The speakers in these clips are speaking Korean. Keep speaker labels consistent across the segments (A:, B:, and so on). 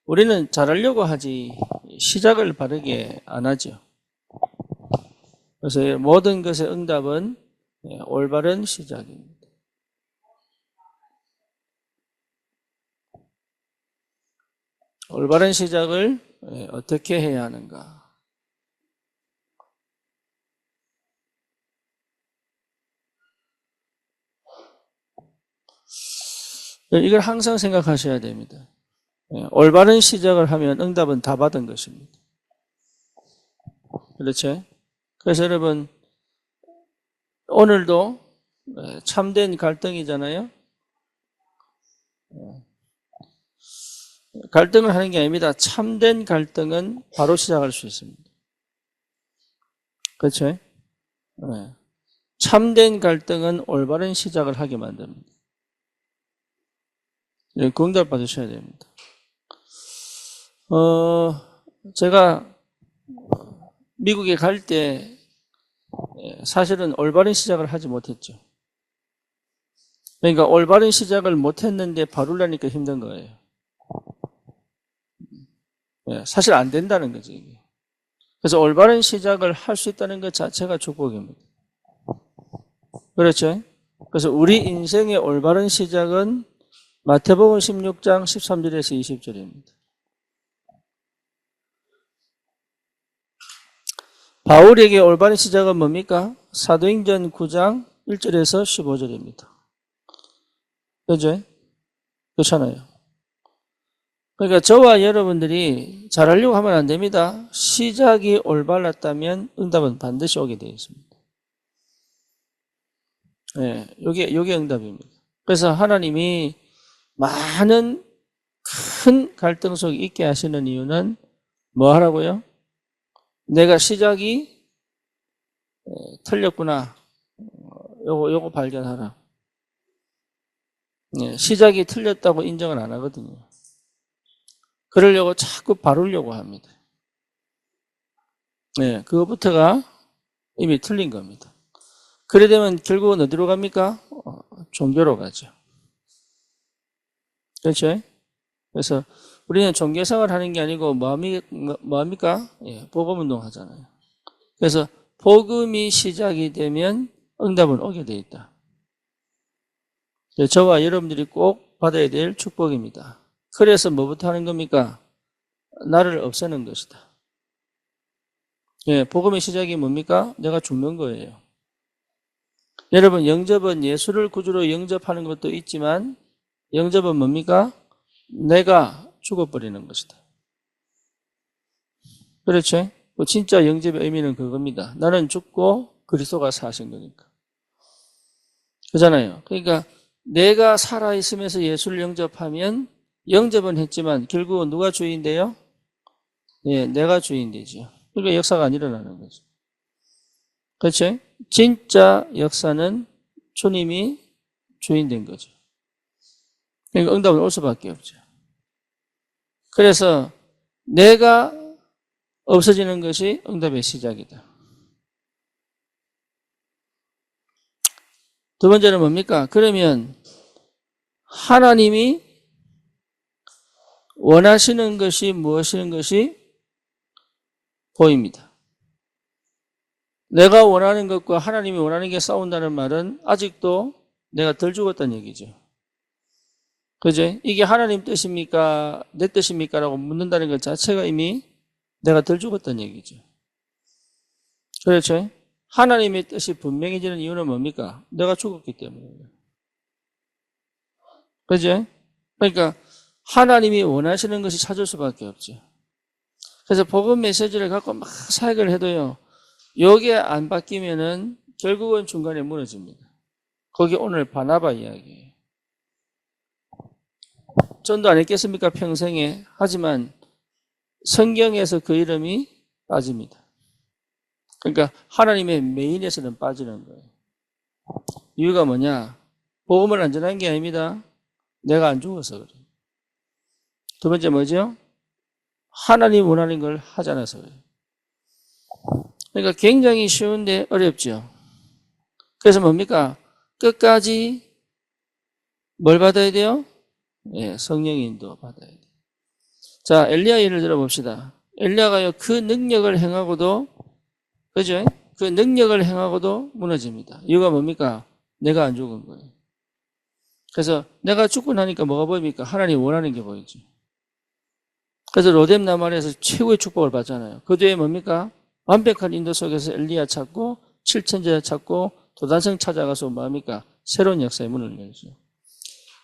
A: 우리는 잘하려고 하지 시작을 바르게 안 하죠. 그래서 모든 것의 응답은 올바른 시작입니다. 올바른 시작을 어떻게 해야 하는가? 이걸 항상 생각하셔야 됩니다. 올바른 시작을 하면 응답은 다 받은 것입니다. 그렇죠? 그래서 여러분, 오늘도 참된 갈등이잖아요. 갈등을 하는 게 아닙니다. 참된 갈등은 바로 시작할 수 있습니다. 그렇죠? 참된 갈등은 올바른 시작을 하게 만듭니다. 그 응답 받으셔야 됩니다. 제가 미국에 갈 때 사실은 올바른 시작을 하지 못했죠. 그러니까 올바른 시작을 못했는데 바르려니까 힘든 거예요. 사실 안 된다는 거죠, 이게. 그래서 올바른 시작을 할 수 있다는 것 자체가 축복입니다. 그렇죠? 그래서 우리 인생의 올바른 시작은 마태복음 16장 13절에서 20절입니다. 바울에게 올바른 시작은 뭡니까? 사도행전 9장 1절에서 15절입니다. 그죠? 그렇잖아요. 그러니까 저와 여러분들이 잘하려고 하면 안 됩니다. 시작이 올바랐다면 응답은 반드시 오게 되어 있습니다. 요게 응답입니다. 그래서 하나님이 많은 큰 갈등 속에 있게 하시는 이유는 뭐 하라고요? 내가 시작이 틀렸구나. 요거 발견하라. 시작이 틀렸다고 인정을 안 하거든요. 그러려고 자꾸 바르려고 합니다. 그거부터가 이미 틀린 겁니다. 그래 되면 결국은 어디로 갑니까? 종교로 가죠. 그렇죠? 그래서 우리는 종교생활 하는 게 아니고 뭐합니까? 복음운동 하잖아요. 그래서 복음이 시작이 되면 응답은 오게 돼 있다. 저와 여러분들이 꼭 받아야 될 축복입니다. 그래서 뭐부터 하는 겁니까? 나를 없애는 것이다. 복음의 시작이 뭡니까? 내가 죽는 거예요. 여러분, 영접은 예수를 구주로 영접하는 것도 있지만 영접은 뭡니까? 내가 죽어버리는 것이다. 그렇죠? 진짜 영접의 의미는 그겁니다. 나는 죽고 그리스도가 사신 거니까. 그잖아요. 그러니까 내가 살아있으면서 예수를 영접하면 영접은 했지만 결국은 누가 주인돼요? 내가 주인되죠. 그러니까 역사가 안 일어나는 거죠. 그렇죠? 진짜 역사는 주님이 주인된 거죠. 그러니까 응답은 올 수밖에 없죠. 그래서 내가 없어지는 것이 응답의 시작이다. 두 번째는 뭡니까? 그러면 하나님이 원하시는 것이 무엇이는 것이 보입니다. 내가 원하는 것과 하나님이 원하는 게 싸운다는 말은 아직도 내가 덜 죽었다는 얘기죠. 그죠? 이게 하나님 뜻입니까? 내 뜻입니까? 라고 묻는다는 것 자체가 이미 내가 덜 죽었다는 얘기죠. 그렇죠? 하나님의 뜻이 분명해지는 이유는 뭡니까? 내가 죽었기 때문이에요. 그죠? 그러니까 하나님이 원하시는 것이 찾을 수밖에 없죠. 그래서 복음 메시지를 갖고 막 사역을 해도요, 여기에 안 바뀌면은 결국은 중간에 무너집니다. 거기 오늘 바나바 이야기예요. 전도 안 했겠습니까? 평생에. 하지만 성경에서 그 이름이 빠집니다. 그러니까 하나님의 메인에서는 빠지는 거예요. 이유가 뭐냐? 복음을 안 전한 게 아닙니다. 내가 안 죽어서 그래요. 두 번째 뭐죠? 하나님 원하는 걸 하지 않아서 그래요. 그러니까 굉장히 쉬운데 어렵죠. 그래서 뭡니까? 끝까지 뭘 받아야 돼요? 성령의 인도 받아야 돼요. 자, 엘리야 예를 들어봅시다. 엘리야가요, 그 능력을 행하고도, 그죠? 그 능력을 행하고도 무너집니다. 이유가 뭡니까? 내가 안 죽은 거예요. 그래서 내가 죽고 나니까 뭐가 보입니까? 하나님이 원하는 게 보이죠. 그래서 로뎀 나말에서 최고의 축복을 받잖아요. 그 뒤에 뭡니까? 완벽한 인도 속에서 엘리야 찾고 7천제자 찾고 도단성 찾아가서 뭡니까? 새로운 역사의 문을 열죠.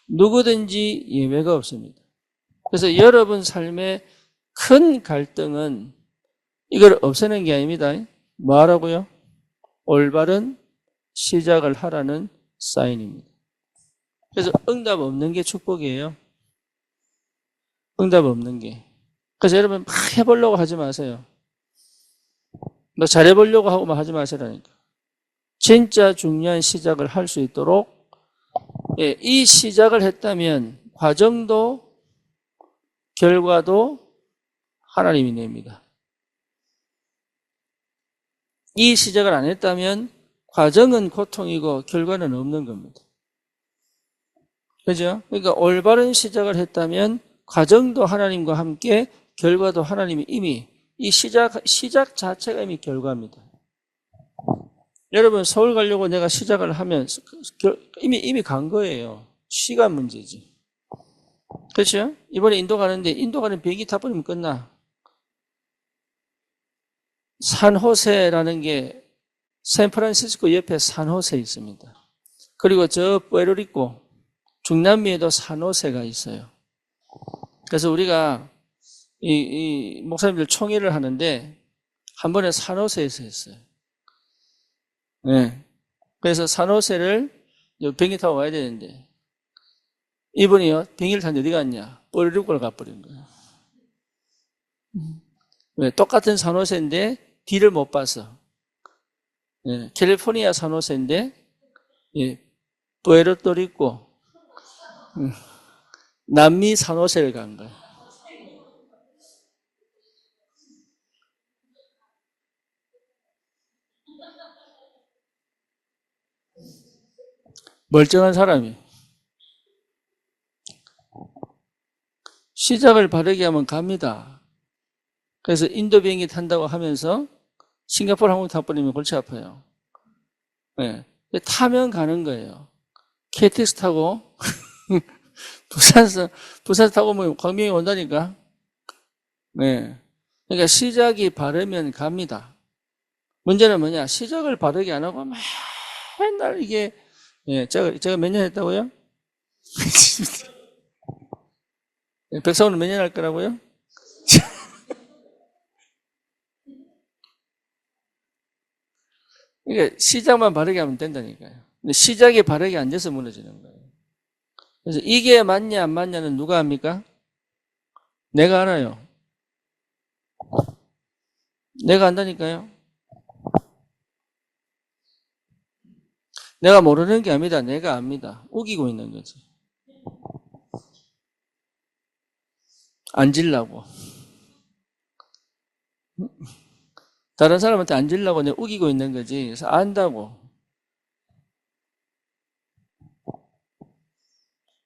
A: 누구든지 예외가 없습니다. 그래서 여러분 삶의 큰 갈등은 이걸 없애는 게 아닙니다. 뭐 하라고요? 올바른 시작을 하라는 사인입니다. 그래서 응답 없는 게 축복이에요. 응답 없는 게. 그래서 여러분 막 해보려고 하지 마세요. 뭐 잘해보려고 하고만 하지 마시라니까. 진짜 중요한 시작을 할 수 있도록 이 시작을 했다면 과정도 결과도 하나님이 냅니다. 이 시작을 안 했다면 과정은 고통이고 결과는 없는 겁니다. 그죠? 그러니까 올바른 시작을 했다면 과정도 하나님과 함께 결과도 하나님이 이미 이 시작 자체가 이미 결과입니다. 여러분 서울 가려고 내가 시작을 하면 이미 간 거예요. 시간 문제지. 그렇죠? 이번에 인도 가는데 인도 가는 비행기 타버리면 끝나. 산호세라는 게 샌프란시스코 옆에 산호세 있습니다. 그리고 저 푸에르리코 중남미에도 산호세가 있어요. 그래서 우리가 이 목사님들 총회를 하는데 한 번에 산호세에서 했어요. 네. 그래서 산호세를 비행기 타고 와야 되는데 이분이요 비행기를 타는데 어디 갔냐? 푸에르리코를 가버린 거예요. 왜? 똑같은 산호세인데 뒤를 못 봐서. 예, 캘리포니아 산호세인데 예, 푸에르토리코 남미 산호세를 간 거예요. 멀쩡한 사람이 시작을 바르게 하면 갑니다. 그래서 인도 비행기 탄다고 하면서 싱가포르 항공 타버리면 골치 아파요. 네. 타면 가는 거예요. KTX 타고 부산에서 타고 오면 광명에 온다니까. 네. 그러니까 시작이 바르면 갑니다. 문제는 뭐냐? 시작을 바르게 안 하고 맨날 이게 제가 몇 년 했다고요? 백사원은 몇 년 할 거라고요? 그러니까 시작만 바르게 하면 된다니까요. 근데 시작이 바르게 안 돼서 무너지는 거예요. 그래서 이게 맞냐 안 맞냐는 누가 합니까? 내가 알아요. 내가 안다니까요. 내가 모르는 게 아닙니다. 내가 압니다. 우기고 있는 거지. 앉으려고. 다른 사람한테 앉으려고 내가 우기고 있는 거지. 그래서 안다고.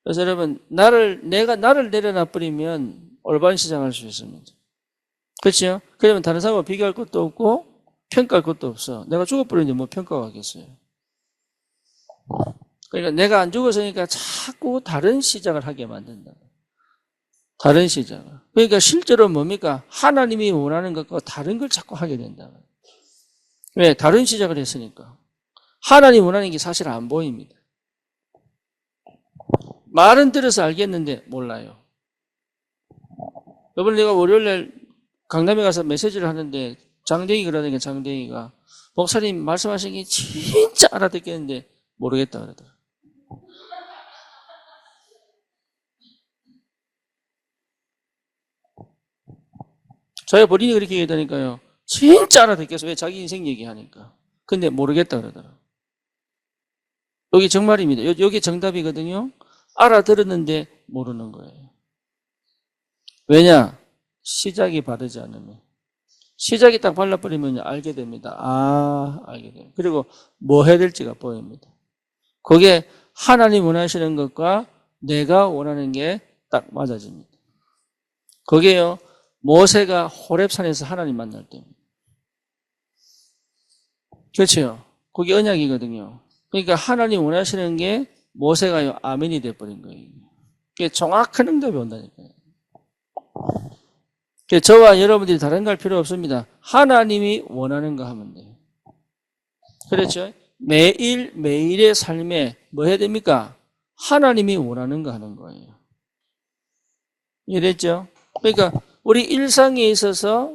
A: 그래서 여러분, 내가 나를 내려놔버리면 올바른 시작할 수 있습니다. 그렇죠? 그러면 다른 사람과 비교할 것도 없고 평가할 것도 없어. 내가 죽어버리는데 뭐 평가가 하겠어요. 그러니까 내가 안 죽었으니까 자꾸 다른 시작을 하게 만든다. 다른 시작을. 그러니까 실제로 뭡니까? 하나님이 원하는 것과 다른 걸 자꾸 하게 된다. 왜? 다른 시작을 했으니까. 하나님 원하는 게 사실 안 보입니다. 말은 들어서 알겠는데 몰라요. 이번에 내가 월요일날 강남에 가서 메시지를 하는데 장대희 그러니까 장대희가 목사님 말씀하신 게 진짜 알아듣겠는데 모르겠다 그러더라. 자기가 본인이 그렇게 얘기하니까요. 진짜 알아듣겠어. 왜? 자기 인생 얘기하니까. 근데 모르겠다 그러더라. 여기 정말입니다. 여기 정답이거든요. 알아들었는데 모르는 거예요. 왜냐? 시작이 바르지 않으면. 시작이 딱 발라버리면 알게 됩니다. 알게 돼요. 그리고 뭐 해야 될지가 보입니다. 그게 하나님 원하시는 것과 내가 원하는 게 딱 맞아집니다. 그게요, 모세가 호렙산에서 하나님 만날 때입니다. 그렇죠? 그게 언약이거든요. 그러니까 하나님 원하시는 게 모세가요, 아멘이 돼버린 거예요. 그게 정확한 응답이 온다니까요. 저와 여러분들이 다른 거 할 필요 없습니다. 하나님이 원하는 거 하면 돼요. 그렇죠? 매일매일의 삶에 뭐 해야 됩니까? 하나님이 원하는 거 하는 거예요. 이해됐죠? 그러니까 우리 일상에 있어서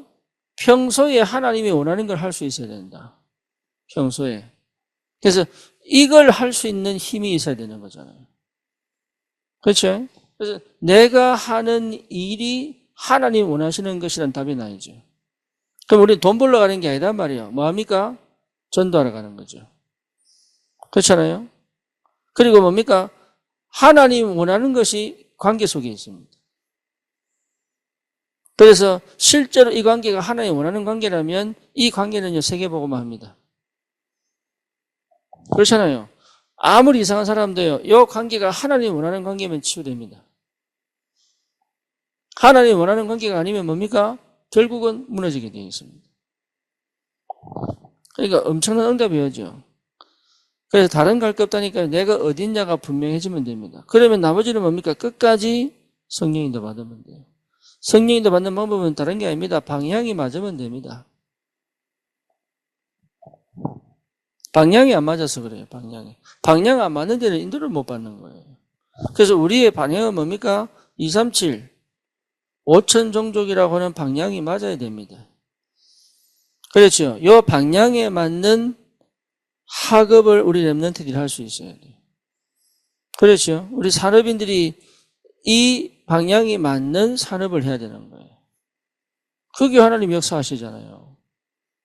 A: 평소에 하나님이 원하는 걸 할 수 있어야 된다. 평소에. 그래서 이걸 할 수 있는 힘이 있어야 되는 거잖아요. 그렇죠? 그래서 내가 하는 일이 하나님 원하시는 것이란 답이 나이죠. 그럼 우리 돈 벌러 가는 게 아니란 말이에요. 뭐합니까? 전도하러 가는 거죠. 그렇잖아요? 그리고 뭡니까? 하나님 원하는 것이 관계 속에 있습니다. 그래서 실제로 이 관계가 하나님 원하는 관계라면 이 관계는요, 세계복음화 합니다. 그렇잖아요. 아무리 이상한 사람도요, 이 관계가 하나님 원하는 관계면 치유됩니다. 하나님 원하는 관계가 아니면 뭡니까? 결국은 무너지게 되어 있습니다. 그러니까 엄청난 응답이 오죠. 그래서 다른 거 할 게 없다니까 내가 어딨냐가 분명해지면 됩니다. 그러면 나머지는 뭡니까? 끝까지 성령인도 받으면 돼요. 성령인도 받는 방법은 다른 게 아닙니다. 방향이 맞으면 됩니다. 방향이 안 맞아서 그래요. 방향 안 맞는 데는 인도를 못 받는 거예요. 그래서 우리의 방향은 뭡니까? 237 5천 종족이라고 하는 방향이 맞아야 됩니다. 그렇죠. 이 방향에 맞는 학업을 우리 렘넌트들이 할 수 있어야 돼요. 그렇죠. 우리 산업인들이 이 방향이 맞는 산업을 해야 되는 거예요. 그게 하나님 역사하시잖아요.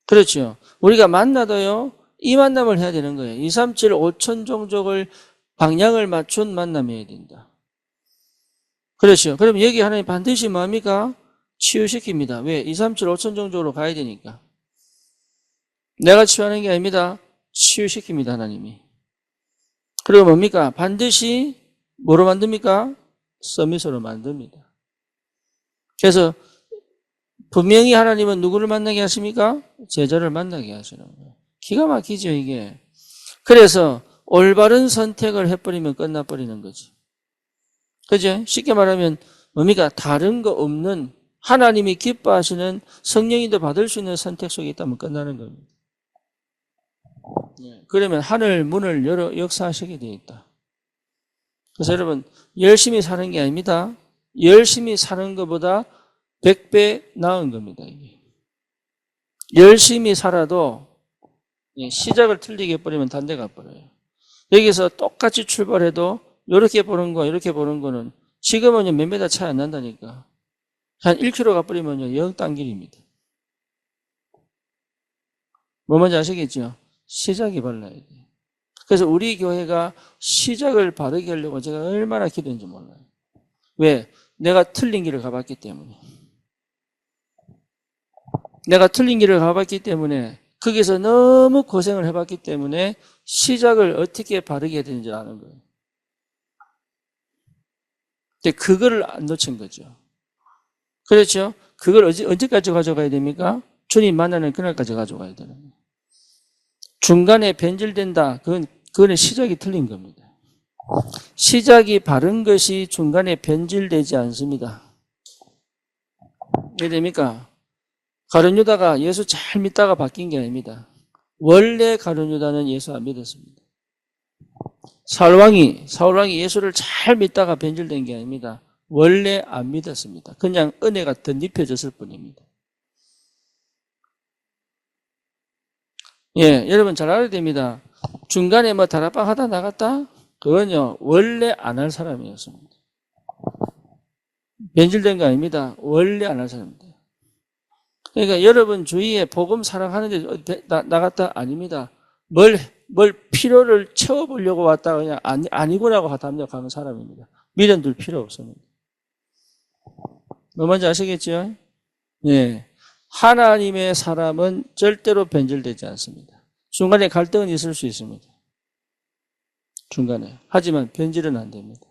A: 그렇죠. 우리가 만나도요, 이 만남을 해야 되는 거예요. 237 5천 종족을 방향을 맞춘 만남이어야 된다. 그렇죠. 그럼 여기 하나님 반드시 뭡니까? 치유시킵니다. 왜? 237 5천 종족으로 가야 되니까. 내가 치유하는 게 아닙니다. 치유시킵니다, 하나님이. 그리고 뭡니까? 반드시 뭐로 만듭니까? 서밋으로 만듭니다. 그래서 분명히 하나님은 누구를 만나게 하십니까? 제자를 만나게 하시는 거예요. 기가 막히죠, 이게. 그래서 올바른 선택을 해버리면 끝나버리는 거지. 그죠? 쉽게 말하면 뭡니까? 다른 거 없는 하나님이 기뻐하시는 성령인도 받을 수 있는 선택 속에 있다면 끝나는 겁니다. 그러면 하늘 문을 열어 역사하시게 되어 있다. 그래서 여러분, 열심히 사는 게 아닙니다. 열심히 사는 것보다 100배 나은 겁니다. 이게. 열심히 살아도 시작을 틀리게 해버리면 단대 가버려요. 여기서 똑같이 출발해도 이렇게 보는 거, 이렇게 보는 거는 지금은 몇 메다 차이 안 난다니까. 한 1km 가버리면 영 딴길입니다. 뭐 뭔지 아시겠죠? 시작이 발라야 돼요. 그래서 우리 교회가 시작을 바르게 하려고 제가 얼마나 기도했는지 몰라요. 왜? 내가 틀린 길을 가봤기 때문에. 내가 틀린 길을 가봤기 때문에 거기서 너무 고생을 해봤기 때문에 시작을 어떻게 바르게 해야 되는지 아는 거예요. 근데 그거를 안 놓친 거죠. 그렇죠? 그걸 언제까지 가져가야 됩니까? 주님 만나는 그날까지 가져가야 되는 거예요. 중간에 변질된다. 그거는 시작이 틀린 겁니다. 시작이 바른 것이 중간에 변질되지 않습니다. 왜 됩니까? 가룟 유다가 예수 잘 믿다가 바뀐 게 아닙니다. 원래 가룟 유다는 예수 안 믿었습니다. 사울왕이 예수를 잘 믿다가 변질된 게 아닙니다. 원래 안 믿었습니다. 그냥 은혜가 덧입혀졌을 뿐입니다. 예, 여러분 잘 알아야 됩니다. 중간에 뭐 다락방 하다 나갔다? 그건요, 원래 안 할 사람이었습니다. 변질된 거 아닙니다. 원래 안 할 사람입니다. 그러니까 여러분 주위에 복음 사랑하는데 나갔다? 아닙니다. 뭘 필요를 채워보려고 왔다 그냥 아니구나고 담력하는 사람입니다. 미련 둘 필요 없습니다. 뭐 뭔지 아시겠죠? 예. 하나님의 사람은 절대로 변질되지 않습니다. 중간에 갈등은 있을 수 있습니다. 중간에. 하지만 변질은 안 됩니다.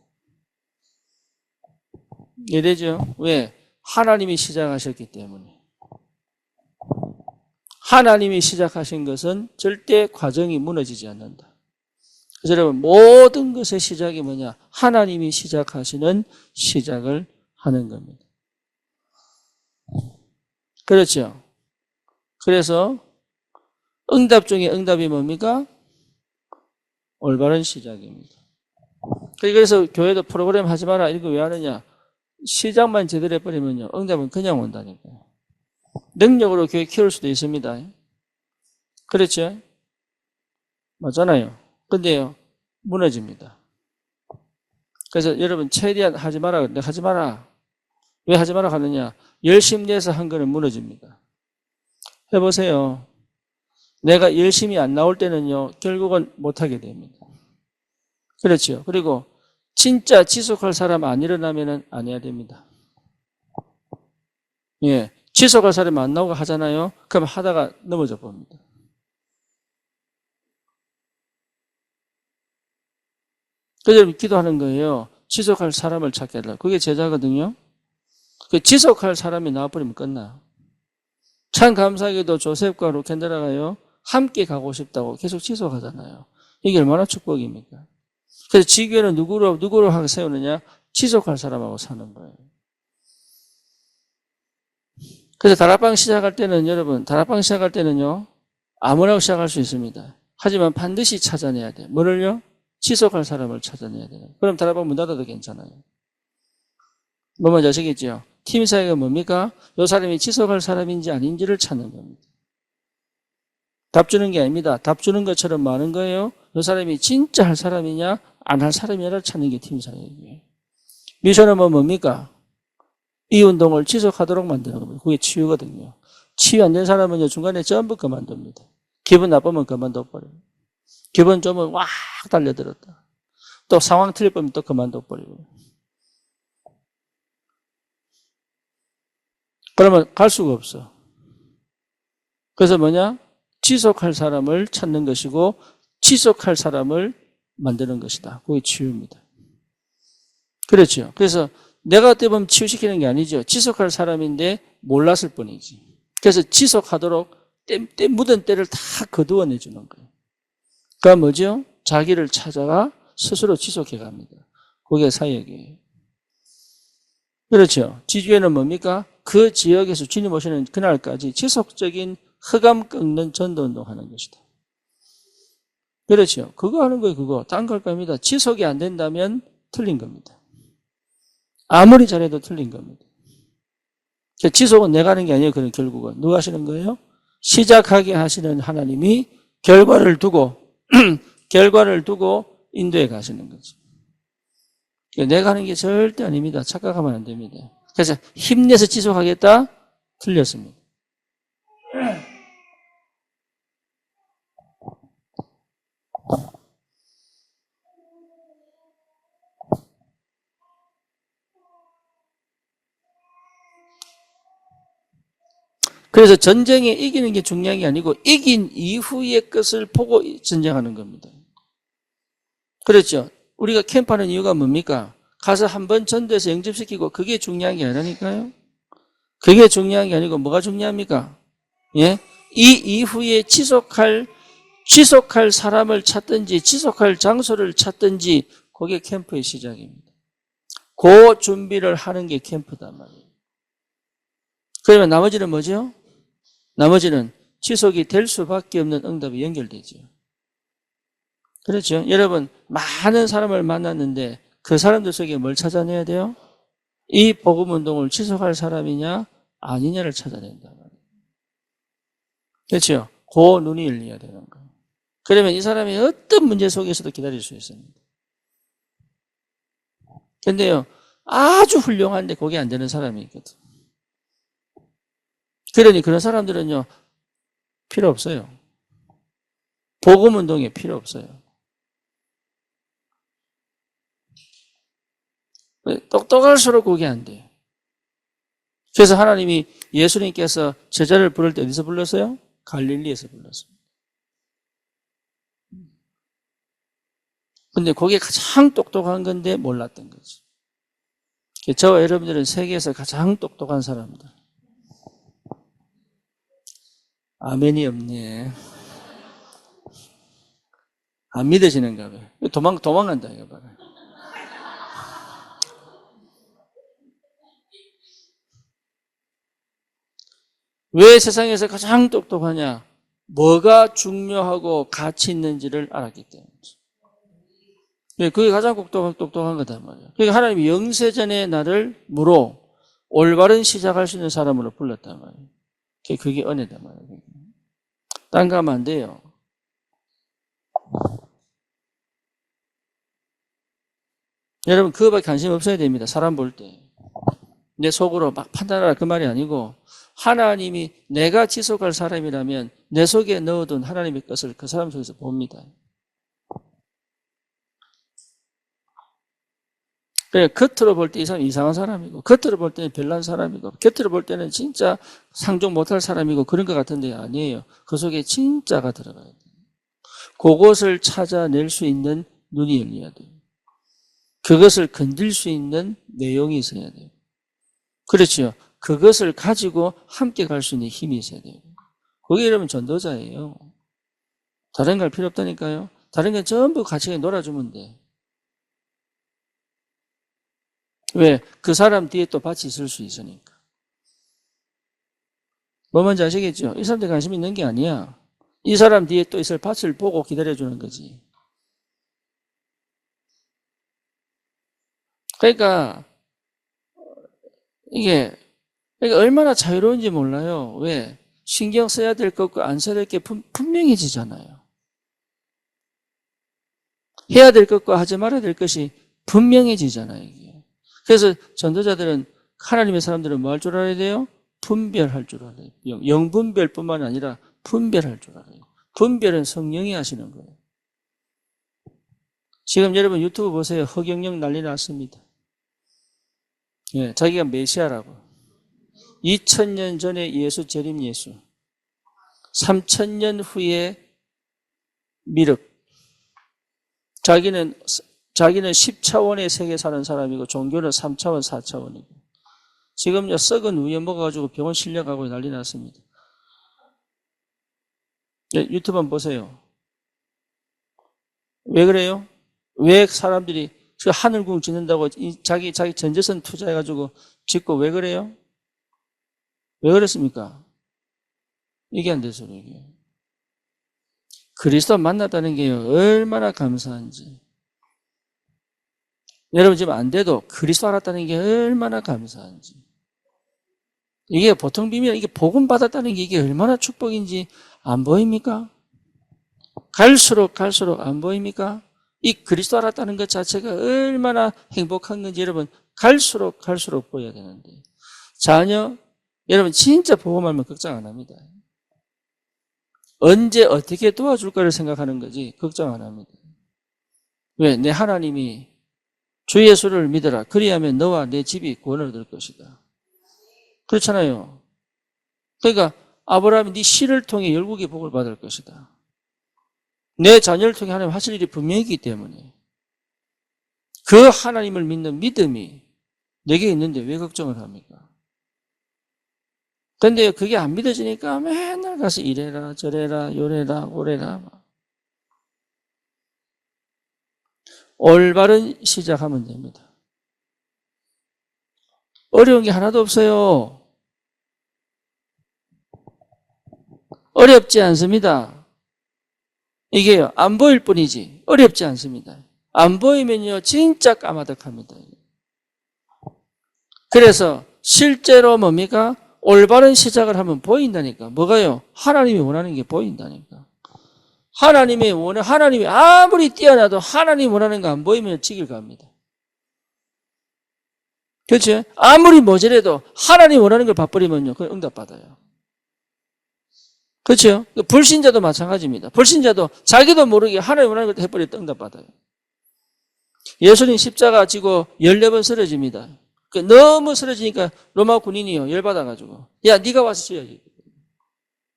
A: 이해되죠? 왜? 하나님이 시작하셨기 때문에. 하나님이 시작하신 것은 절대 과정이 무너지지 않는다. 그래서 여러분, 모든 것의 시작이 뭐냐? 하나님이 시작하시는 시작을 하는 겁니다. 그렇죠? 그래서 응답 중에 응답이 뭡니까? 올바른 시작입니다. 그래서 교회도 프로그램 하지 마라. 이거 왜 하느냐? 시작만 제대로 해버리면요, 응답은 그냥 온다니까요. 능력으로 교회 키울 수도 있습니다. 그렇죠? 맞잖아요. 근데요, 무너집니다. 그래서 여러분, 최대한 하지 마라. 내가 하지 마라. 왜 하지 마라 하느냐? 열심히 내서 한 거는 무너집니다. 해보세요. 내가 열심히 안 나올 때는요, 결국은 못하게 됩니다. 그렇죠. 그리고 진짜 지속할 사람 안 일어나면은 안 해야 됩니다. 예. 지속할 사람이 안 나오고 하잖아요. 그럼 하다가 넘어져 봅니다. 그래서 기도하는 거예요. 지속할 사람을 찾게 해달라. 그게 제자거든요. 그 지속할 사람이 나와버리면 끝나요. 참 감사하게도 조셉과 루켄드라가요, 함께 가고 싶다고 계속 지속하잖아요. 이게 얼마나 축복입니까? 그래서 지교회는 누구로 하게 세우느냐? 지속할 사람하고 사는 거예요. 그래서 다락방 시작할 때는 여러분, 다락방 시작할 때는요, 아무나 시작할 수 있습니다. 하지만 반드시 찾아내야 돼요. 뭐를요? 지속할 사람을 찾아내야 돼요. 그럼 다락방 문 닫아도 괜찮아요. 뭐 뭔지 아시겠죠? 팀 사회가 뭡니까? 이 사람이 지속할 사람인지 아닌지를 찾는 겁니다. 답 주는 게 아닙니다. 답 주는 것처럼 많은 거예요. 이 사람이 진짜 할 사람이냐, 안 할 사람이냐를 찾는 게 팀 사회예요. 미션은 뭡니까? 이 운동을 지속하도록 만드는 겁니다. 그게 치유거든요. 치유 안 된 사람은 중간에 전부 그만둡니다. 기분 나쁘면 그만둬버려요. 기분 좋으면 왁 달려들었다. 또 상황 틀릴 거면 또 그만둬버리고. 그러면 갈 수가 없어. 그래서 뭐냐? 지속할 사람을 찾는 것이고 지속할 사람을 만드는 것이다. 그게 치유입니다. 그렇죠. 그래서 내가 어떻게 보면 치유시키는 게 아니죠. 지속할 사람인데 몰랐을 뿐이지. 그래서 지속하도록 때 묻은 때를 다 거두어내주는 거예요. 그러니까 뭐죠? 자기를 찾아가 스스로 지속해 갑니다. 그게 사역이에요. 그렇죠. 지주회는 뭡니까? 그 지역에서 주님 오시는 그날까지 지속적인 흑암 꺾는 전도운동 하는 것이다. 그렇죠. 그거 하는 거예요. 그거. 딴 걸 겁니다. 지속이 안 된다면 틀린 겁니다. 아무리 잘해도 틀린 겁니다. 지속은 내가 하는 게 아니에요. 그런 결국은. 누가 하시는 거예요? 시작하게 하시는 하나님이 결과를 두고 인도해 가시는 거죠. 내가 하는 게 절대 아닙니다. 착각하면 안 됩니다. 그래서 힘내서 지속하겠다? 틀렸습니다. 그래서 전쟁에 이기는 게 중요한 게 아니고 이긴 이후의 것을 보고 전쟁하는 겁니다. 그렇죠. 우리가 캠프하는 이유가 뭡니까? 가서 한번 전도해서 영접시키고 그게 중요한 게 아니라니까요. 그게 중요한 게 아니고 뭐가 중요합니까? 예? 이 이후에 지속할 사람을 찾든지 지속할 장소를 찾든지 그게 캠프의 시작입니다. 그 준비를 하는 게 캠프단 말이에요. 그러면 나머지는 뭐죠? 나머지는 지속이 될 수밖에 없는 응답이 연결되죠. 그렇죠? 여러분, 많은 사람을 만났는데 그 사람들 속에 뭘 찾아내야 돼요? 이 복음운동을 지속할 사람이냐 아니냐를 찾아낸다 말이에요. 그렇죠? 그 눈이 열려야 되는 거예요. 그러면 이 사람이 어떤 문제 속에서도 기다릴 수 있습니다. 근데요, 아주 훌륭한데 그게 안 되는 사람이 있거든. 그러니 그런 사람들은요, 필요 없어요. 복음운동에 필요 없어요. 똑똑할수록 그게 안 돼요. 그래서 하나님이 예수님께서 제자를 부를 때 어디서 불렀어요? 갈릴리에서 불렀습니다. 근데 그게 가장 똑똑한 건데 몰랐던 거지. 저와 여러분들은 세계에서 가장 똑똑한 사람들. 아멘이 없네. 안 믿어지는가 봐요. 도망간다, 이거 봐라. 왜 세상에서 가장 똑똑하냐? 뭐가 중요하고 가치 있는지를 알았기 때문이죠. 그게 가장 똑똑한 거단 말이에요. 그러니까 하나님이 영세전에 나를 무로 올바른 시작할 수 있는 사람으로 불렀단 말이에요. 그게 은혜단 말이에요. 딴 거 하면 안 돼요. 여러분, 그거밖에 관심 없어야 됩니다. 사람 볼 때. 내 속으로 막 판단하라 그 말이 아니고, 하나님이 내가 지속할 사람이라면 내 속에 넣어둔 하나님의 것을 그 사람 속에서 봅니다. 그래, 겉으로 볼 때 이 사람 이상한 사람이고, 겉으로 볼 때는 별난 사람이고, 겉으로 볼 때는 진짜 상종 못할 사람이고 그런 것 같은데 아니에요. 그 속에 진짜가 들어가야 돼요. 그것을 찾아낼 수 있는 눈이 열려야 돼요. 그것을 건들 수 있는 내용이 있어야 돼요. 그렇죠. 그것을 가지고 함께 갈 수 있는 힘이 있어야 돼요. 그게 여러분 전도자예요. 다른 거 할 필요 없다니까요. 다른 건 전부 같이 놀아주면 돼. 왜? 그 사람 뒤에 또 밭이 있을 수 있으니까. 뭐 뭔지 아시겠죠? 이 사람한테 관심 있는 게 아니야. 이 사람 뒤에 또 있을 밭을 보고 기다려주는 거지. 그러니까 이게 얼마나 자유로운지 몰라요. 왜? 신경 써야 될 것과 안 써야 될 게 분명해지잖아요. 해야 될 것과 하지 말아야 될 것이 분명해지잖아요. 이게. 그래서 전도자들은, 하나님의 사람들은 뭐 할 줄 알아야 돼요? 분별할 줄 알아요. 영분별뿐만 아니라 분별할 줄 알아요. 분별은 성령이 하시는 거예요. 지금 여러분 유튜브 보세요. 허경영 난리 났습니다. 예, 자기가 메시아라고. 2000년 전에 예수 재림 예수. 3000년 후에 미륵. 자기는 10차원의 세계 사는 사람이고 종교는 3차원, 4차원이고. 지금요 썩은 우유 먹어가지고 병원 실려가고 난리 났습니다. 네, 유튜브 한번 보세요. 왜 그래요? 왜 사람들이 하늘궁 짓는다고 자기 전재산 투자해가지고 짓고 왜 그래요? 왜 그랬습니까? 이게 안 돼서 그래요. 그리스도 만났다는 게 얼마나 감사한지. 여러분 지금 안 돼도 그리스도 알았다는 게 얼마나 감사한지. 이게 보통 비밀, 이게 복음 받았다는 게 이게 얼마나 축복인지 안 보입니까? 갈수록 안 보입니까? 이 그리스도 알았다는 것 자체가 얼마나 행복한 건지 여러분 갈수록 보여야 되는데. 자녀, 여러분 진짜 복음 알면 걱정 안 합니다. 언제 어떻게 도와줄까를 생각하는 거지 걱정 안 합니다. 왜? 내 하나님이 주 예수를 믿어라. 그리하면 너와 내 집이 구원을 얻을 것이다. 그렇잖아요. 그러니까 아브라함이 네 씨를 통해 열국의 복을 받을 것이다. 내 자녀를 통해 하나님 하실 일이 분명히 있기 때문에 그 하나님을 믿는 믿음이 내게 있는데 왜 걱정을 합니까? 근데 그게 안 믿어지니까 맨날 가서 이래라 저래라 요래라 오래라. 올바른 시작하면 됩니다. 어려운 게 하나도 없어요. 어렵지 않습니다. 이게요, 안 보일 뿐이지 어렵지 않습니다. 안 보이면요 진짜 까마득합니다. 그래서 실제로 뭡니까? 올바른 시작을 하면 보인다니까. 뭐가요? 하나님이 원하는 게 보인다니까. 하나님이 아무리 뛰어나도 하나님이 원하는 거 안 보이면 지길 갑니다. 그렇죠? 아무리 모자라도 하나님이 원하는 걸 봐버리면요 그건 응답받아요. 그렇죠? 불신자도 마찬가지입니다. 불신자도 자기도 모르게 하나님 원하는 걸 해버리면 응답받아요. 예수님 십자가 지고 14번 쓰러집니다. 너무 쓰러지니까 로마 군인이요 열받아가지고 야 네가 와서 지어야지.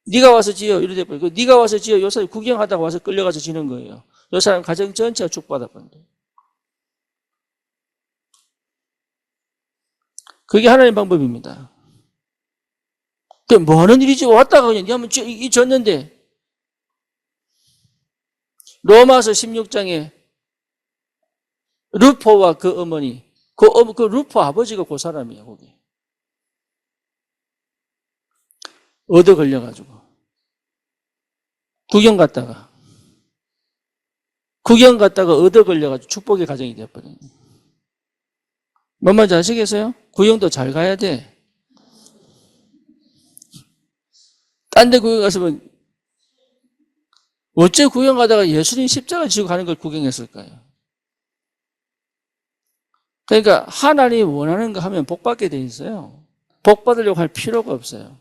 A: 네가 와서 지어 이러대 버리고 네가 와서 지어 요 사람 구경하다가 와서 끌려가서 지는 거예요. 요 사람 가정 전체가 축복받았거든요. 그게 하나님의 방법입니다. 그 뭐 하는 일이지? 왔다가 그냥 니 한번 졌는데 로마서 16장에 루포와 그 어머니, 그 루포 아버지가 그 사람이에요, 거기. 얻어 걸려가지고. 구경 갔다가 얻어 걸려가지고 축복의 가정이 되어버려요. 뭔 말인지 아시겠어요? 구경도 잘 가야 돼. 딴 데 구경 갔으면 어째 구경 가다가 예수님 십자가 지고 가는 걸 구경했을까요? 그러니까 하나님이 원하는 거 하면 복 받게 돼 있어요. 복 받으려고 할 필요가 없어요.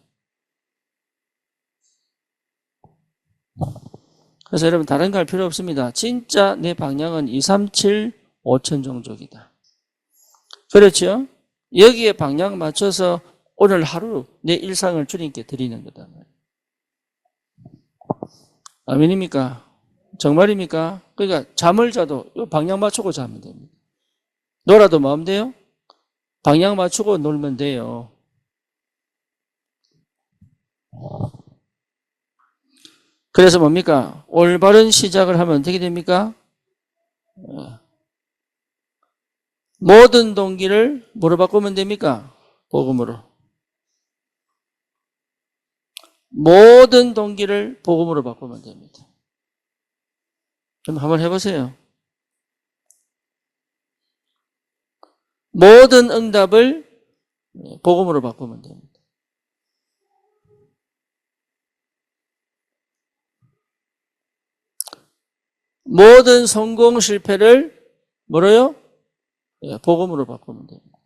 A: 그래서 여러분 다른 거 할 필요 없습니다. 진짜 내 방향은 2, 3, 7, 5천 종족이다. 그렇죠? 여기에 방향 맞춰서 오늘 하루 내 일상을 주님께 드리는 거다. 아멘입니까? 정말입니까? 그러니까 잠을 자도 방향 맞추고 자면 됩니다. 놀아도 마음대요? 방향 맞추고 놀면 돼요. 그래서 뭡니까? 올바른 시작을 하면 어떻게 됩니까? 모든 동기를 뭐로 바꾸면 됩니까? 복음으로. 모든 동기를 복음으로 바꾸면 됩니다. 좀 한번 해보세요. 모든 응답을 복음으로 바꾸면 됩니다. 모든 성공 실패를 뭐로요? 복음으로 바꾸면 됩니다.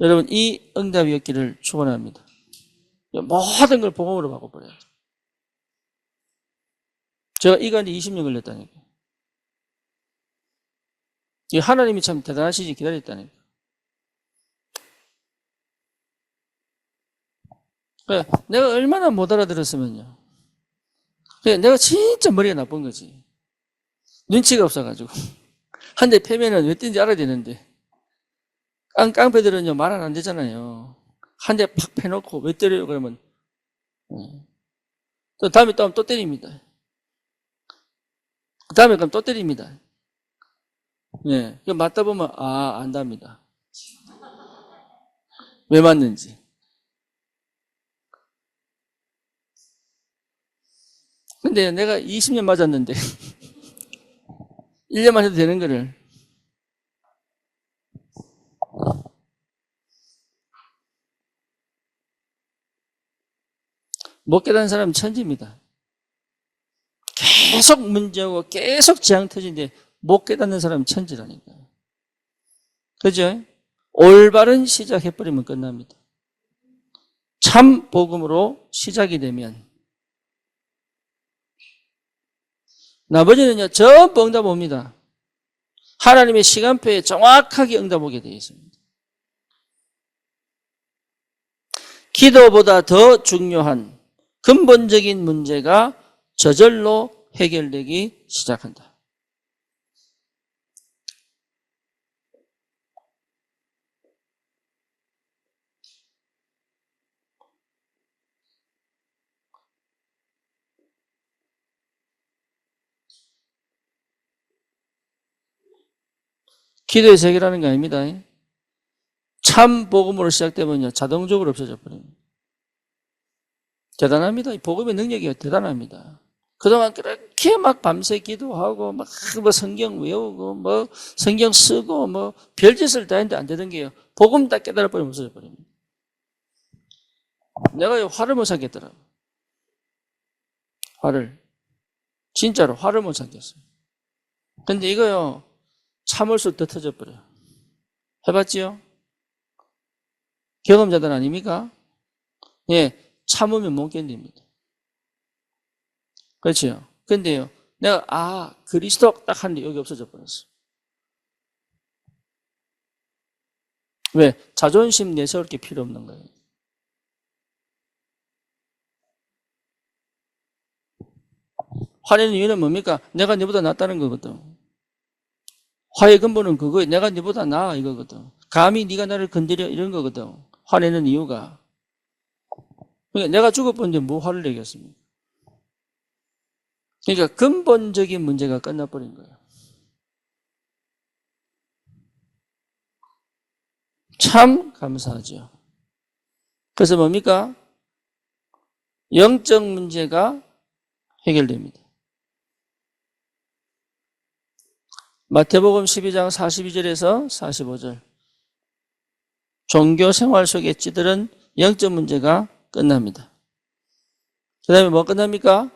A: 여러분 이 응답이었기를 축원합니다. 모든 걸 복음으로 바꿔버려야죠. 제가 이간에 20년 걸렸다니까요. 하나님이 참 대단하시지 기다렸다니까요. 내가 얼마나 못 알아들었으면요. 내가 진짜 머리가 나쁜 거지. 눈치가 없어가지고. 한 대 패면은 왜 뛴지 알아야 되는데. 깡패들은요, 말은 안 되잖아요. 한 대 팍 패놓고 왜 때려요? 그러면. 또 다음에 또 하면 또 때립니다. 그 다음에 그럼 또 때립니다. 예. 맞다 보면, 안답니다. 왜 맞는지. 근데 내가 20년 맞았는데, 1년만 해도 되는 거를. 못 깨닫는 사람은 천지입니다. 계속 문제고 계속 재앙 터지는데 못 깨닫는 사람은 천지라니까요. 그죠? 올바른 시작해버리면 끝납니다. 참 복음으로 시작이 되면 나머지는요 전부 응답 옵니다. 하나님의 시간표에 정확하게 응답 오게 되어 있습니다. 기도보다 더 중요한 근본적인 문제가 저절로 해결되기 시작한다. 기도에서 해결하는 게 아닙니다. 참 복음으로 시작되면요 자동적으로 없어져 버립니다. 대단합니다. 이 복음의 능력이 대단합니다. 그동안 그렇게 막 밤새 기도하고 막 뭐 성경 외우고 뭐 성경 쓰고 뭐 별짓을 다 했는데 안 되던 게요. 복음 딱 깨달아 버리면 없어져 버립니다. 내가 화를 못 참겠더라고. 화를. 진짜로 화를 못 참겠어요. 근데 이거요. 참을수록 더 터져 버려요. 해봤지요? 경험자들 아닙니까? 예. 참으면 못 견딥니다. 그렇죠? 근데요, 내가, 그리스도 딱 하는데 여기 없어져 버렸어. 왜? 자존심 내세울 게 필요 없는 거예요. 화내는 이유는 뭡니까? 내가 너보다 낫다는 거거든. 화의 근본은 그거예요. 내가 너보다 나아 이거거든. 감히 네가 나를 건드려 이런 거거든. 화내는 이유가. 그러니까 내가 죽어본데 뭐 화를 내겠습니까? 그러니까 근본적인 문제가 끝나버린 거예요. 참 감사하죠. 그래서 뭡니까? 영적 문제가 해결됩니다. 마태복음 12장 42절에서 45절. 종교 생활 속에 찌들은 영적 문제가 끝납니다. 그 다음에 뭐 끝납니까?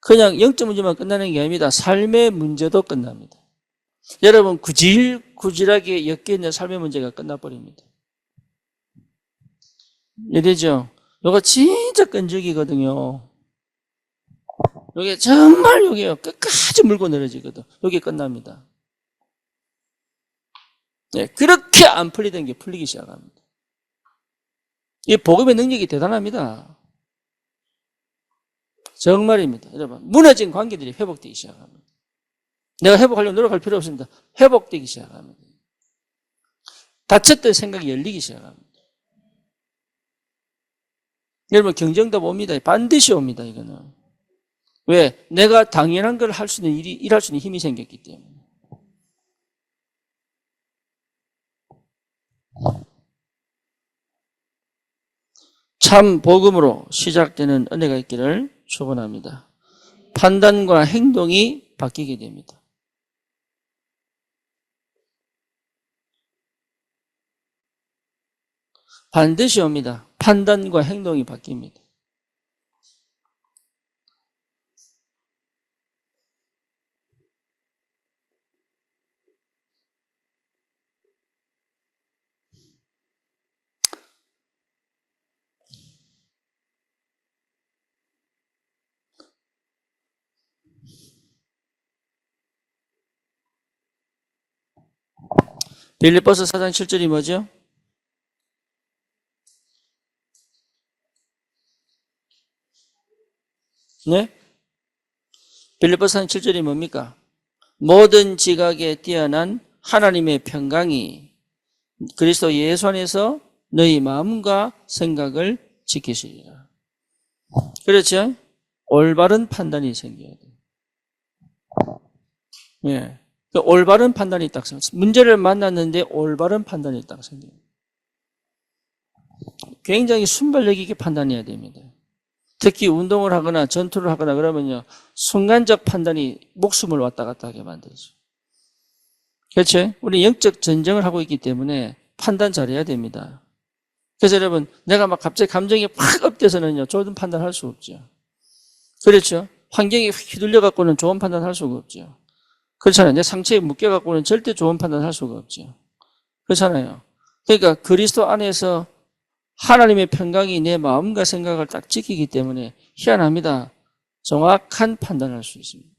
A: 그냥 영적 문제만 끝나는 게 아닙니다. 삶의 문제도 끝납니다. 여러분 구질구질하게 엮여있는 삶의 문제가 끝나버립니다. 이해되죠? 이거 진짜 끈적이거든요. 이게 정말 여기요 끝까지 물고 늘어지거든. 여기 끝납니다. 네, 그렇게 안 풀리던 게 풀리기 시작합니다. 이 복음의 능력이 대단합니다. 정말입니다. 여러분 무너진 관계들이 회복되기 시작합니다. 내가 회복하려고 노력할 필요 없습니다. 회복되기 시작합니다. 닫혔던 생각이 열리기 시작합니다. 여러분 경쟁도 옵니다. 반드시 옵니다. 이거는. 왜? 내가 당연한 걸 할 수 있는 일할 수 있는 힘이 생겼기 때문에. 참 복음으로 시작되는 은혜가 있기를 축원합니다. 판단과 행동이 바뀌게 됩니다. 반드시 옵니다. 판단과 행동이 바뀝니다. 빌립보서 4장 7절이 뭐죠? 네? 빌립보서 4장 7절이 뭡니까? 모든 지각에 뛰어난 하나님의 평강이 그리스도 예수 안에서 너희 마음과 생각을 지키시리라. 그렇죠? 올바른 판단이 생겨야 돼요. 예. 그 올바른 판단이 딱 생겨요. 문제를 만났는데 올바른 판단이 딱 생겨요. 굉장히 순발력 있게 판단해야 됩니다. 특히 운동을 하거나 전투를 하거나 그러면요. 순간적 판단이 목숨을 왔다 갔다 하게 만들죠. 그렇죠? 우리 영적 전쟁을 하고 있기 때문에 판단 잘해야 됩니다. 그래서 여러분, 내가 막 갑자기 감정이 확 업돼서는요, 좋은 판단할 수 없죠. 그렇죠? 환경에 휘둘려 갖고는 좋은 판단할 수가 없죠. 그렇잖아요. 내 상처에 묶여 갖고는 절대 좋은 판단할 수가 없죠. 그렇잖아요. 그러니까 그리스도 안에서 하나님의 평강이 내 마음과 생각을 딱 지키기 때문에 희한합니다. 정확한 판단을 할 수 있습니다.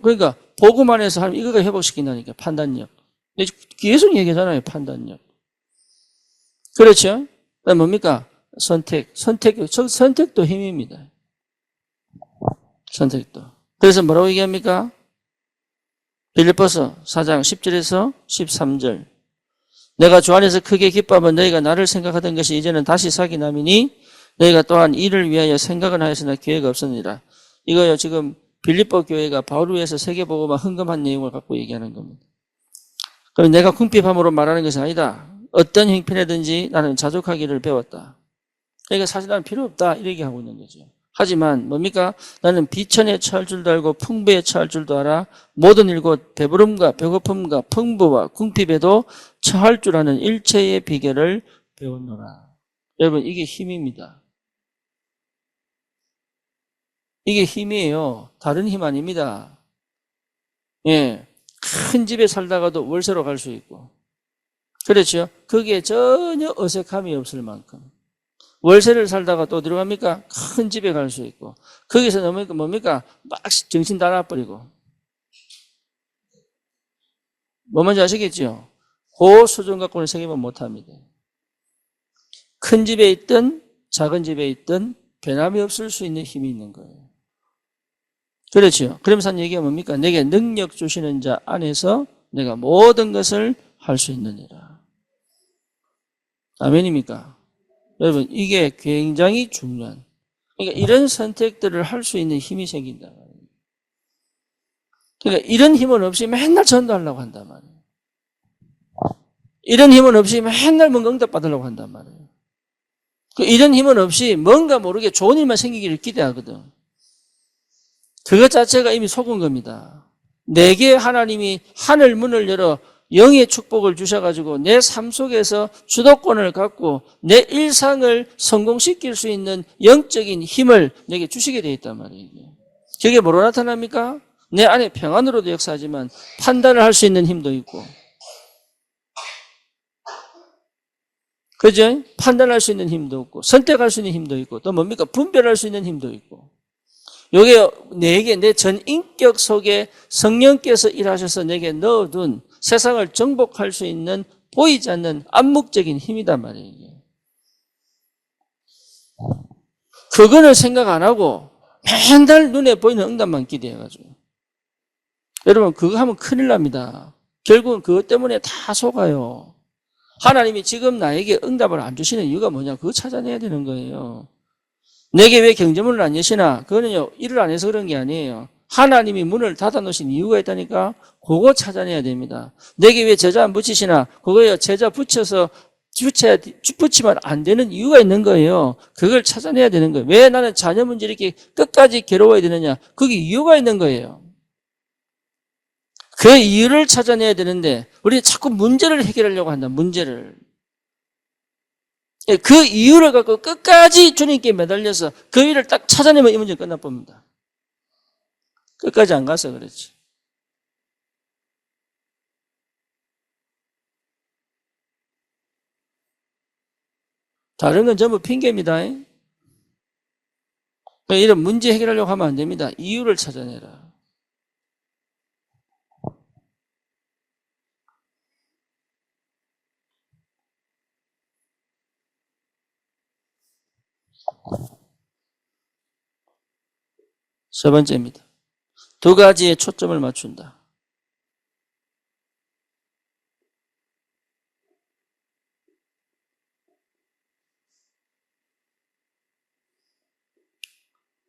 A: 그러니까 복음 안에서 하나님 이거가 회복시킨다니까 판단력. 계속 얘기하잖아요. 판단력. 그렇죠? 그다음 뭡니까? 선택도 힘입니다. 선택도. 그래서 뭐라고 얘기합니까? 빌립보서 4장 10절에서 13절. 내가 주 안에서 크게 기뻐하면 너희가 나를 생각하던 것이 이제는 다시 사기 남이니 너희가 또한 이를 위하여 생각은 하였으나 기회가 없었느니라. 이거요 지금 빌립보 교회가 바울을 위해서 세계복음화 헌금한 내용을 갖고 얘기하는 겁니다. 그럼 내가 궁핍함으로 말하는 것이 아니다. 어떤 형편이든지 나는 자족하기를 배웠다. 그러니까 사실 나는 필요 없다 이렇게 하고 있는 거죠. 하지만 뭡니까? 나는 비천에 처할 줄도 알고 풍부에 처할 줄도 알아. 모든 일곧 배부름과 배고픔과 풍부와 궁핍에도 처할 줄 아는 일체의 비결을 배웠노라. 여러분 이게 힘입니다. 이게 힘이에요. 다른 힘 아닙니다. 예, 큰 집에 살다가도 월세로 갈 수 있고 그렇죠? 그게 전혀 어색함이 없을 만큼 월세를 살다가 또 들어갑니까? 큰 집에 갈 수 있고 거기서 넘으니까 뭡니까? 막 정신 다 나버리고 뭐 뭔지 아시겠죠? 그 수준 갖고는 생각은 못합니다. 큰 집에 있든 작은 집에 있든 변함이 없을 수 있는 힘이 있는 거예요. 그렇죠. 그러면서 한 얘기가 뭡니까? 내게 능력 주시는 자 안에서 내가 모든 것을 할 수 있느니라. 아멘입니까? 여러분, 이게 굉장히 중요한. 그러니까 이런 선택들을 할 수 있는 힘이 생긴다. 그러니까 이런 힘은 없이 맨날 전도하려고 한단 말이에요. 이런 힘은 없이 맨날 뭔가 응답 받으려고 한단 말이에요. 이런 힘은 없이 뭔가 모르게 좋은 일만 생기기를 기대하거든. 그것 자체가 이미 속은 겁니다. 내게 하나님이 하늘 문을 열어 영의 축복을 주셔가지고 내 삶 속에서 주도권을 갖고 내 일상을 성공시킬 수 있는 영적인 힘을 내게 주시게 되어 있단 말이에요. 그게 뭐로 나타납니까? 내 안에 평안으로도 역사하지만 판단을 할 수 있는 힘도 있고, 그죠? 판단할 수 있는 힘도 있고, 선택할 수 있는 힘도 있고, 또 뭡니까? 분별할 수 있는 힘도 있고. 요게 내게, 내 전 인격 속에 성령께서 일하셔서 내게 넣어둔 세상을 정복할 수 있는 보이지 않는 암묵적인 힘이단 말이에요. 그거는 생각 안 하고 맨날 눈에 보이는 응답만 기대해가지고. 여러분, 그거 하면 큰일 납니다. 결국은 그것 때문에 다 속아요. 하나님이 지금 나에게 응답을 안 주시는 이유가 뭐냐? 그거 찾아내야 되는 거예요. 내게 왜 경제문을 안 여시나? 그거는요, 일을 안 해서 그런 게 아니에요. 하나님이 문을 닫아놓으신 이유가 있다니까? 그거 찾아내야 됩니다. 내게 왜 제자 안 붙이시나? 그거요, 제자 붙이면 안 되는 이유가 있는 거예요. 그걸 찾아내야 되는 거예요. 왜 나는 자녀 문제 이렇게 끝까지 괴로워야 되느냐? 그게 이유가 있는 거예요. 그 이유를 찾아내야 되는데, 우리는 자꾸 문제를 해결하려고 한다, 문제를. 그 이유를 갖고 끝까지 주님께 매달려서 그 일을 딱 찾아내면 이 문제는 끝나봅니다. 끝까지 안 가서 그렇지. 다른 건 전부 핑계입니다. 이런 문제 해결하려고 하면 안 됩니다. 이유를 찾아내라. 세 번째입니다. 두 가지에 초점을 맞춘다.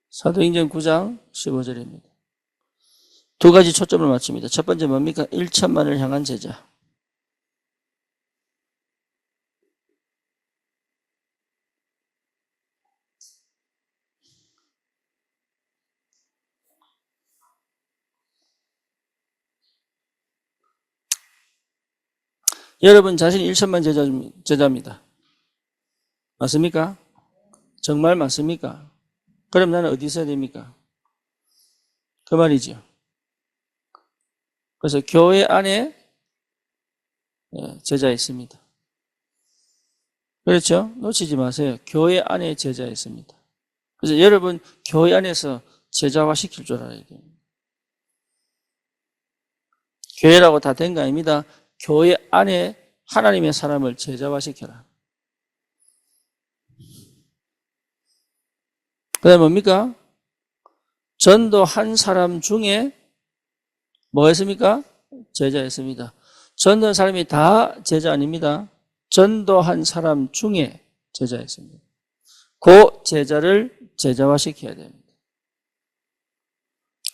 A: 사도행전 9장 15절입니다. 두 가지 초점을 맞춥니다. 첫 번째 뭡니까? 1천만을 향한 제자. 여러분 자신이 1천만 제자입니다. 맞습니까? 정말 맞습니까? 그럼 나는 어디 있어야 됩니까? 그 말이죠. 그래서 교회 안에 제자 있습니다. 그렇죠? 놓치지 마세요. 교회 안에 제자 있습니다. 그래서 여러분 교회 안에서 제자화 시킬 줄 알아야 돼요. 교회라고 다 된 거 아닙니다. 교회 안에 하나님의 사람을 제자화 시켜라. 그 다음에 뭡니까? 전도 한 사람 중에 뭐 했습니까? 제자였습니다. 전도한 사람이 다 제자 아닙니다. 전도한 사람 중에 제자였습니다. 그 제자를 제자화 시켜야 됩니다.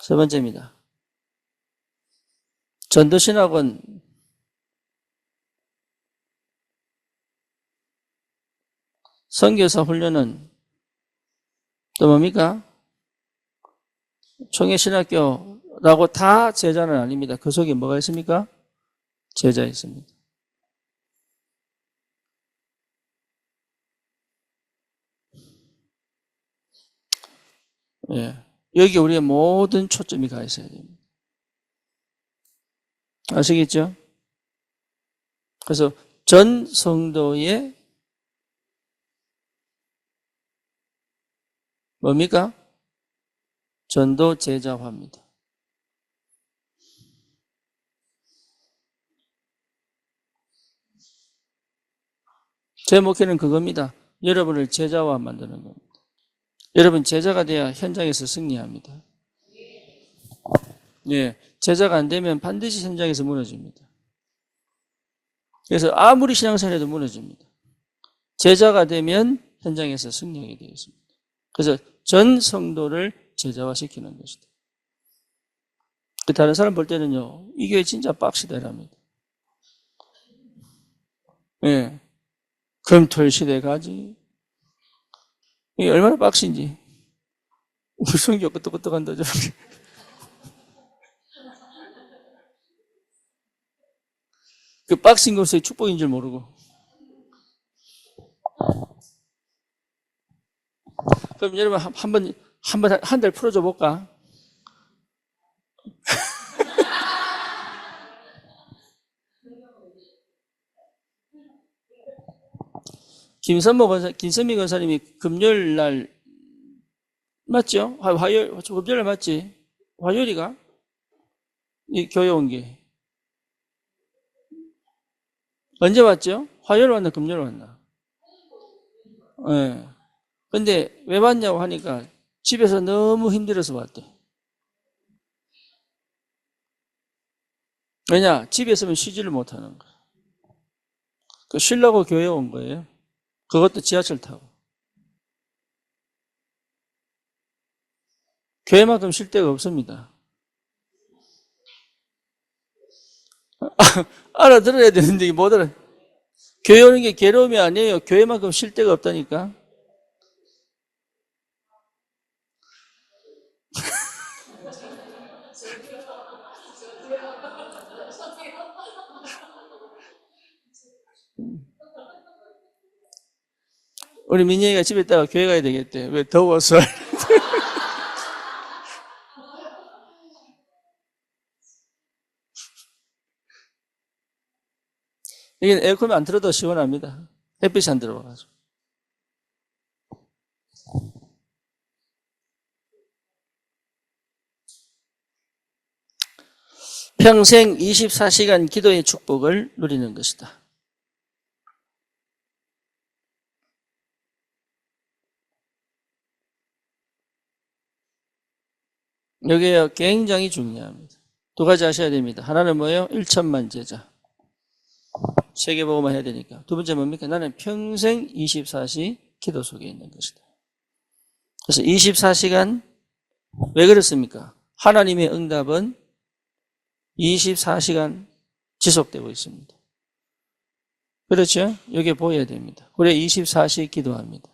A: 세 번째입니다. 전도신학은 선교사 훈련은 또 뭡니까? 총회신학교라고 다 제자는 아닙니다. 그 속에 뭐가 있습니까? 제자 있습니다. 예. 여기 우리의 모든 초점이 가 있어야 됩니다. 아시겠죠? 그래서 전 성도의 뭡니까? 전도 제자화입니다. 제 목표는 그겁니다. 여러분을 제자화 만드는 겁니다. 여러분, 제자가 돼야 현장에서 승리합니다. 예, 제자가 안 되면 반드시 현장에서 무너집니다. 그래서 아무리 신앙생활 해도 무너집니다. 제자가 되면 현장에서 승리하게 되어 있습니다. 그래서 전 성도를 제자화시키는 것이다. 다른 사람 볼 때는요, 이 교회 진짜 빡시다 이랍니다. 예, 금토일 시대 가지. 이게 얼마나 빡신지. 우리 성교 끄떡끄떡한다 저렇게. 그 빡신 것이 축복인 줄 모르고. 그럼 여러분 한 달 풀어줘 볼까? 김선미 권사님이 금요일 날 맞죠? 금요일 날 맞지? 화요일이가? 이 교회 온 게. 언제 왔죠? 화요일 왔나 금요일 왔나? 예. 네. 근데 왜 왔냐고 하니까 집에서 너무 힘들어서 왔대. 왜냐? 집에 있으면 쉬지를 못하는 거야. 그 쉬려고 교회 온 거예요. 그것도 지하철 타고. 교회만큼 쉴 데가 없습니다. 알아들어야 되는데 못 알아. 교회 오는 게 괴로움이 아니에요. 교회만큼 쉴 데가 없다니까. 우리 민영이가 집에 있다가 교회 가야 되겠대. 왜 더워서. 이게 에어컨 안 틀어도 시원합니다. 햇빛이 안 들어와가지고. 평생 24시간 기도의 축복을 누리는 것이다. 여기에 굉장히 중요합니다. 두 가지 하셔야 됩니다. 하나는 뭐예요? 1천만 제자. 세계보고만 해야 되니까. 두 번째 뭡니까? 나는 평생 24시 기도 속에 있는 것이다. 그래서 24시간 왜 그렇습니까? 하나님의 응답은 24시간 지속되고 있습니다. 그렇죠? 여기에 보여야 됩니다. 그래 24시 기도합니다.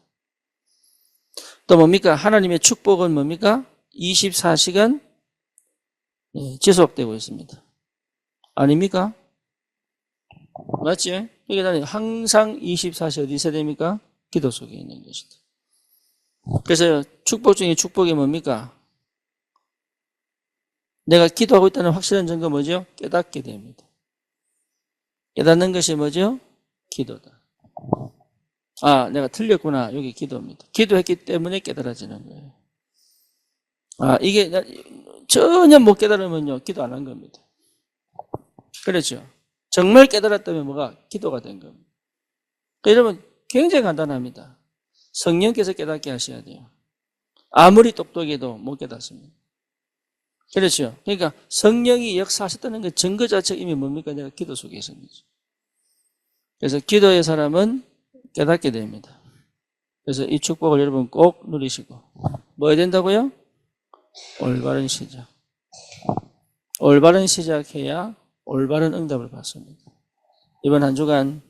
A: 또 뭡니까? 하나님의 축복은 뭡니까? 24시간 지속되고 있습니다. 아닙니까? 맞지? 이게 나는 항상 24시 어디 있어야 됩니까? 기도 속에 있는 것이다. 그래서 축복 중에 축복이 뭡니까? 내가 기도하고 있다는 확실한 증거 뭐죠? 깨닫게 됩니다. 깨닫는 것이 뭐죠? 기도다. 아, 내가 틀렸구나. 여기 기도입니다. 기도했기 때문에 깨달아지는 거예요. 아, 이게 전혀 못 깨달으면요, 기도 안 한 겁니다. 그렇죠? 정말 깨달았다면 뭐가? 기도가 된 겁니다. 여러분, 굉장히 간단합니다. 성령께서 깨닫게 하셔야 돼요. 아무리 똑똑해도 못 깨닫습니다. 그렇죠? 그러니까 성령이 역사하셨다는 그 증거 자체가 이미 뭡니까? 내가 기도 속에 있는 거죠. 그래서 기도의 사람은 깨닫게 됩니다. 그래서 이 축복을 여러분 꼭 누리시고 뭐 해야 된다고요? 올바른 시작. 올바른 시작해야 올바른 응답을 받습니다. 이번 한 주간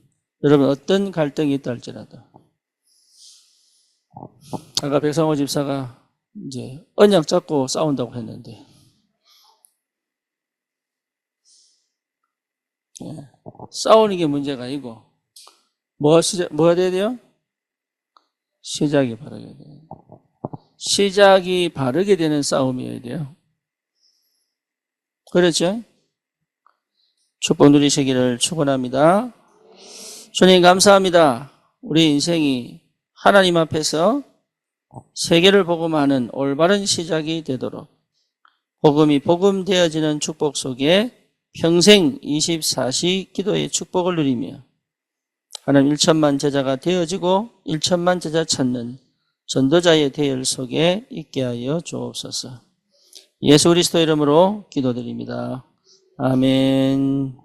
A: 여러분 어떤 갈등이 있다 할지라도 아까 백상호 집사가 이제 언약 잡고 싸운다고 했는데 싸우는 게 문제가 아니고 뭐가 돼야 돼요? 시작이 바르게 돼요. 시작이 바르게 되는 싸움이어야 돼요. 그렇죠? 축복 누리시기를 축원합니다. 주님 감사합니다. 우리 인생이 하나님 앞에서 세계를 복음하는 올바른 시작이 되도록 복음이 복음되어지는 축복 속에 평생 24시 기도의 축복을 누리며 하나님 1천만 제자가 되어지고 1천만 제자 찾는 전도자의 대열 속에 있게 하여 주옵소서. 예수 그리스도 이름으로 기도드립니다. 아멘.